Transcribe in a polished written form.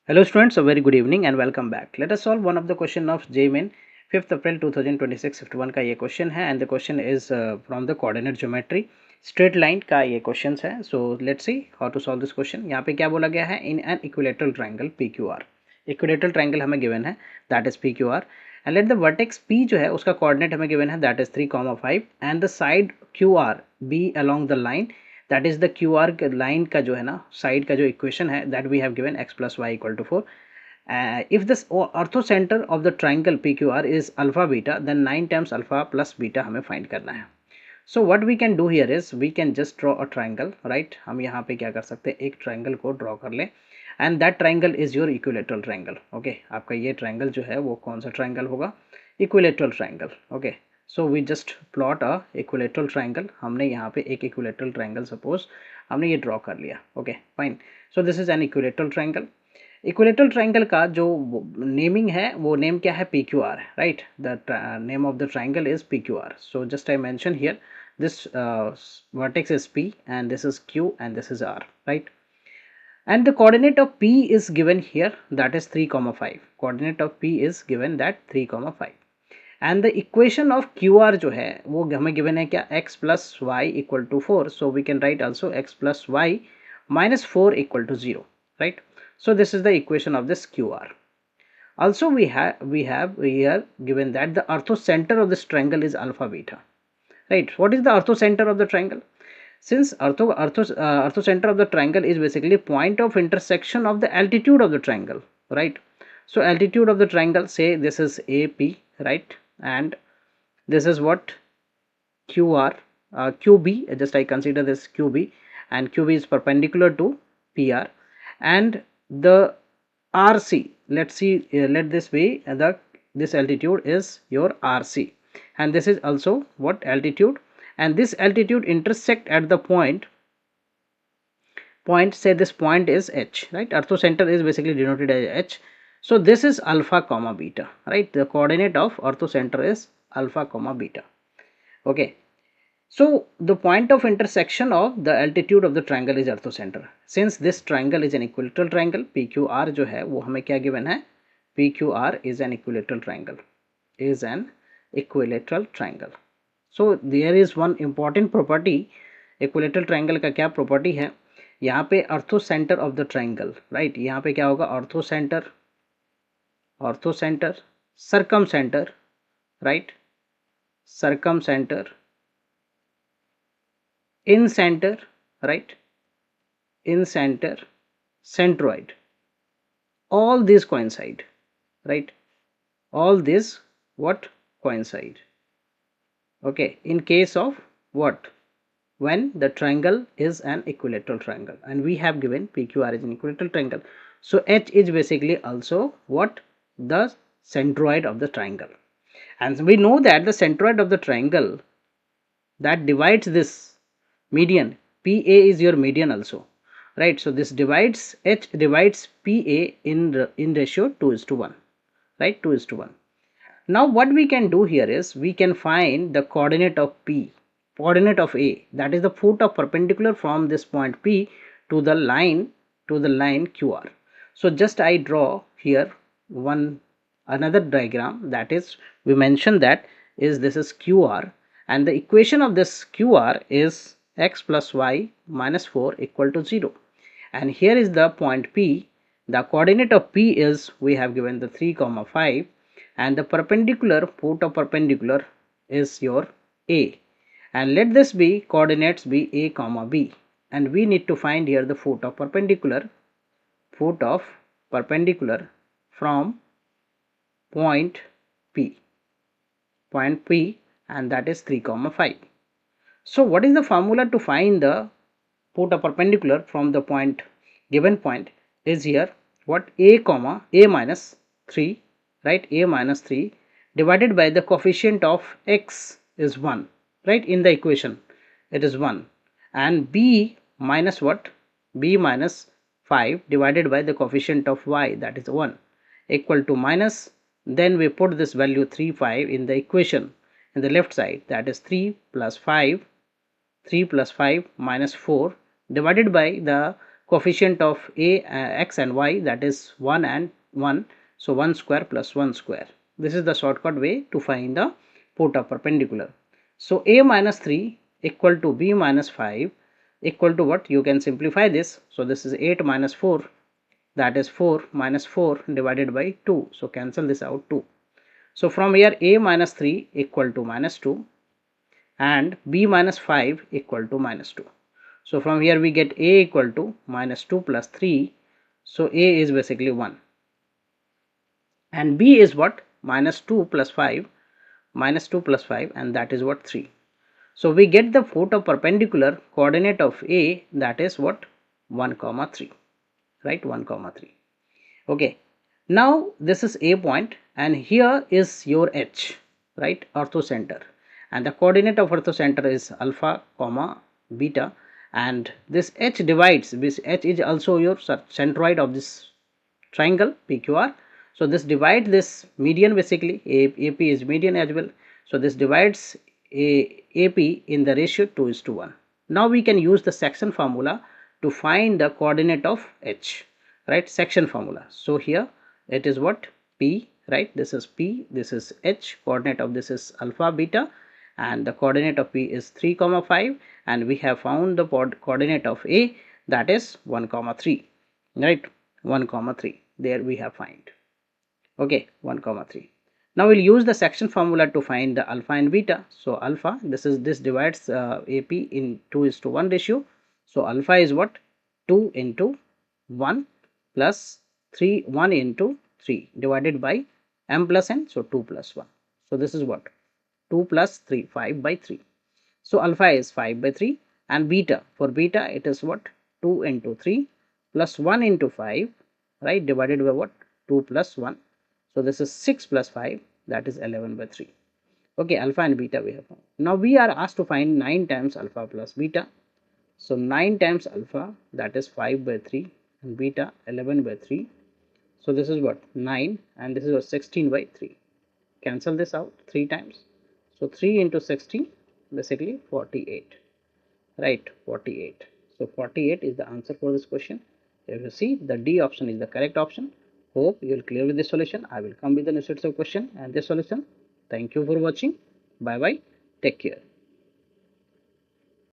Hello students, a very good evening and welcome back. Let us solve one of the question of JEE Main 5th April 2026 51 का ये question है and the question is from the coordinate geometry straight line का ये question है. So let's see how to solve this question. यहाँ पे क्या बोला गया है, in an equilateral triangle PQR. Equilateral triangle हमें given है, that is PQR, and let the vertex P जो है उसका coordinate हमें given है, that is 3,5, and the side QR be along the line, that is the Q R line का जो है ना साइड का जो इक्वेशन है, that we have given x plus Y equal to 4. If this orthocentre of the triangle P Q R is alpha beta, then 9 times alpha plus beta हमें find करना है. So what we can do here is we can just draw a triangle, right. हम यहाँ पे क्या कर सकते हैं, एक ट्राइंगल को ड्रॉ कर ले and that triangle is your equilateral triangle. Okay, आपका ये ट्राइंगल जो है वो कौन सा ट्राइंगल होगा, equilateral triangle. Okay, so we just plot a equilateral triangle. हमने यहाँ पे एक इक्विलेटरल ट्राइंगल सपोज हमने ये ड्रॉ कर लिया. Okay fine, so this is an equilateral triangle. Equilateral triangle का जो नेमिंग है वो नेम क्या है, P Q are, right. The name of the triangle is P Q are. So just I mention here this vertex is P and this is Q and this is R, right. And the coordinate of P is given here, that is 3,5. Coordinate of P is given that 3,5. And the equation of QR जो है वो हमें given है क्या, x plus y equal to 4. So we can write also x plus y minus 4 equal to 0, right. So this is the equation of this QR. Also we have here given that the orthocenter of this triangle is alpha beta, right. What is the orthocenter of the triangle? Since orthocenter of the triangle is basically point of intersection of the altitude of the triangle, right. So altitude of the triangle, say this is AP, right, and this is what, QR, QB, just I consider this QB, and QB is perpendicular to PR, and the RC, let's see, let this be this altitude is your RC, and this is also what, altitude, and this altitude intersect at the point, say this point is H, right. Orthocenter is basically denoted as H. So this is alpha comma beta, right. The coordinate of orthocenter is alpha comma beta. Okay, so the point of intersection of the altitude of the triangle is orthocenter. Since this triangle is an equilateral triangle, PQR जो है वो हमें क्या given है, PQR is an equilateral triangle, is an equilateral triangle. So there is one important property, equilateral triangle का क्या property है, यहाँ पे orthocenter of the triangle, right. यहाँ पे क्या होगा, orthocenter, circumcenter, right, circumcenter, in center, right, in center, centroid, all these coincide, right. All these what, coincide. Okay, in case of what, when the triangle is an equilateral triangle, and we have given PQR is an equilateral triangle. So H is basically also what, the centroid of the triangle, and we know that the centroid of the triangle that divides this median, PA is your median also, right. So this divides, H divides PA in ratio 2:1, right, 2:1. Now what we can do here is we can find the coordinate of P, coordinate of A, that is the foot of perpendicular from this point P to the line QR. So just I draw here another diagram, that is we mentioned that is this is QR, and the equation of this QR is x plus y minus 4 equal to 0, and here is the point P. The coordinate of P is, we have given the 3,5, and the perpendicular, foot of perpendicular is your A, and let this be coordinates be A comma B, and we need to find here the foot of perpendicular from point P, and that is 3,5. So what is the formula to find the foot of perpendicular from the point, given point is here what, A comma A minus 3, right, A minus 3 divided by the coefficient of x is 1, right, in the equation it is 1, and B minus what, B minus 5 divided by the coefficient of y, that is 1, equal to minus, then we put this value 3, 5 in the equation in the left side, that is 3 plus 5 minus 4 divided by the coefficient of x and y, that is 1 and 1, so 1 square plus 1 square. This is the shortcut way to find the put of perpendicular. So a minus 3 equal to b minus 5 equal to what? You can simplify this. So this is 8 minus 4, that is 4 minus 4 divided by 2. So cancel this out 2. So from here a minus 3 equal to minus 2 and b minus 5 equal to minus 2. So from here we get a equal to minus 2 plus 3. So a is basically 1 and b is what? Minus 2 plus 5, minus 2 plus 5, and that is what? 3. So we get the photo perpendicular coordinate of a, that is what? 1 comma 3, right? 1 comma 3. Okay, now this is a point and here is your h, right? Orthocenter, and the coordinate of orthocenter is alpha comma beta, and this h divides, this h is also your centroid of this triangle PQR. So this divides this median, basically AP is median as well. So this divides AP in the ratio 2:1. Now we can use the section formula to find the coordinate of h, right? Section formula. So here it is what? P, right? This is P, this is h, coordinate of this is alpha beta, and the coordinate of P is 3 comma 5, and we have found the coordinate of A, that is 1 comma 3, right? 1 comma 3, there we have find. Okay, 1 comma 3. Now we'll use the section formula to find the alpha and beta. So alpha, this divides AP in 2:1 ratio. So alpha is what? 2 into 1 plus 3, 1 into 3 divided by m plus n, so 2 plus 1. So this is what? 2 plus 3, 5 by 3. So alpha is 5 by 3, and beta, for beta it is what? 2 into 3 plus 1 into 5, right, divided by what? 2 plus 1. So this is 6 plus 5, that is 11 by 3. Okay, alpha and beta we have found. Now we are asked to find 9 times alpha plus beta. So 9 times alpha, that is 5 by 3, and beta 11 by 3. So this is what? 9, and this is what? 16 by 3. Cancel this out 3 times. So 3 into 16, basically 48, right? 48. So 48 is the answer for this question. If you see, the D option is the correct option. Hope you will clear with this solution. I will come with the next set of question and this solution. Thank you for watching. Bye bye. Take care.